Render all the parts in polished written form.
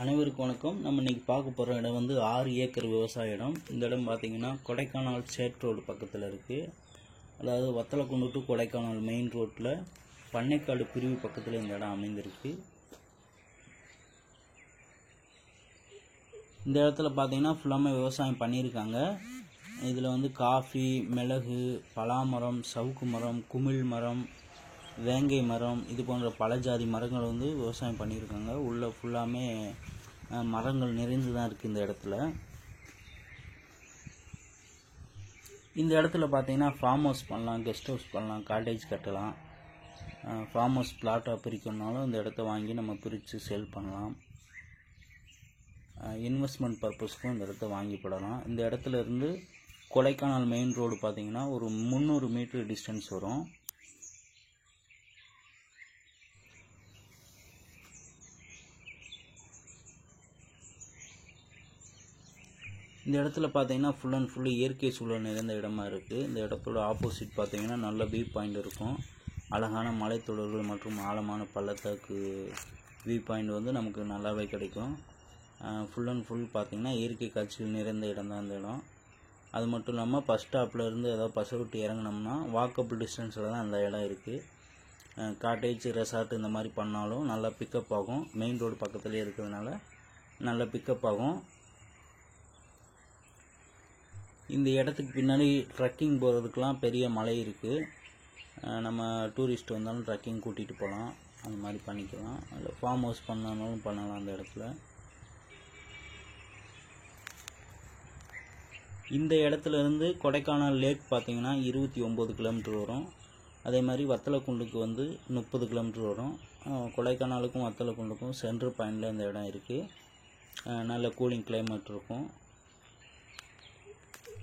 அனைவருக்கும் வணக்கம். நம்ம இன்னைக்கு பார்க்க போகிற இடம் வந்து 6 ஏக்கர் விவசாய இடம். இந்த இடம் பார்த்தீங்கன்னா கொடைக்கானல் ஸ்டேட் ரோடு பக்கத்தில் இருக்குது. அதாவது வத்தலக்குண்டு டு கொடைக்கானல் மெயின் ரோட்டில் பண்ணைக்காடு பிரிவு பக்கத்தில் இந்த இடம் அமைந்திருக்கு. இந்த இடத்துல பார்த்தீங்கன்னா ஃபுல்லாமே விவசாயம் பண்ணியிருக்காங்க. இதில் வந்து காஃபி, மிளகு, பலாமரம், சவுக்கு மரம், குமிழ் மரம், வேங்கை மரம், இது போன்ற பல ஜாதி மரங்கள் வந்து விவசாயம் பண்ணியிருக்காங்க. உள்ள ஃபுல்லாமே மரங்கள் நிறைந்து தான் இருக்குது. இந்த இடத்துல பார்த்தீங்கன்னா ஃபார்ம் ஹவுஸ் பண்ணலாம், கெஸ்ட் ஹவுஸ் பண்ணலாம், காட்டேஜ் கட்டலாம். ஃபார்ம் ஹவுஸ் பிளாட்டாக பிரிக்கணுனாலும் இந்த இடத்த வாங்கி நம்ம பிரித்து சேல் பண்ணலாம். இன்வெஸ்ட்மெண்ட் பர்பஸ்க்கும் இந்த இடத்த வாங்கி போடலாம். இந்த இடத்துல இருந்து கொடைக்கானல் மெயின் ரோடு பார்த்தீங்கன்னா ஒரு 300 மீட்டர் டிஸ்டன்ஸ் வரும். இந்த இடத்துல பார்த்தீங்கன்னா ஃபுல் அண்ட் ஃபுல்லு இயற்கை சூழல் நிறைந்த இடமா இருக்குது. இந்த இடத்தோட ஆப்போசிட் பார்த்தீங்கன்னா நல்ல வியூ பாயிண்ட் இருக்கும். அழகான மலைத்தொடர்கள் மற்றும் ஆழமான பள்ளத்தாக்கு வியூ பாயிண்ட் வந்து நமக்கு நல்லாவே கிடைக்கும். ஃபுல் அண்ட் ஃபுல் பார்த்தீங்கன்னா இயற்கை காட்சிகள் நிறைந்த இடம் தான் இந்த இடம். அது மட்டும் இல்லாமல் பஸ் ஸ்டாப்பில் இருந்து ஏதாவது பஸ்ஸை விட்டு இறங்கினோம்னா வாக்கபிள் டிஸ்டன்ஸில் தான் அந்த இடம் இருக்குது. காட்டேஜ், ரெசார்ட் இந்த மாதிரி பண்ணாலும் நல்லா பிக்கப் ஆகும். மெயின் ரோடு பக்கத்துலேயே இருக்கிறதுனால நல்லா பிக்கப் ஆகும். இந்த இடத்துக்கு பின்னாடி ட்ரக்கிங் போகிறதுக்கெலாம் பெரிய மலை இருக்குது. நம்ம டூரிஸ்ட் வந்தாலும் ட்ரக்கிங் கூட்டிகிட்டு போகலாம், அந்த மாதிரி பண்ணிக்கலாம். அதில் ஃபார்ம் ஹவுஸ் பண்ணாலும் பண்ணலாம். அந்த இடத்துல இந்த இடத்துலேருந்து கொடைக்கானல் லேக் பார்த்திங்கன்னா 29 கிலோமீட்டர் வரும். அதே மாதிரி வத்தலக்குண்டுக்கு வந்து 30 கிலோமீட்டர் வரும். கொடைக்கானலுக்கும் வத்தலக்குண்டுக்கும் சென்ட்ரு பாயிண்டில் இந்த இடம் இருக்குது. நல்ல கூலிங் கிளைமேட் இருக்கும்.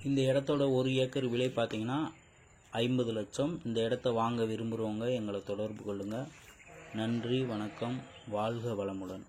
இந்த இடத்தோட 1 ஏக்கர் விலை பார்த்தீங்கன்னா 50 லட்சம். இந்த இடத்த வாங்க விரும்புகிறவங்க எங்களை தொடர்பு கொள்ளுங்கள். நன்றி, வணக்கம், வாழ்க வளமுடன்.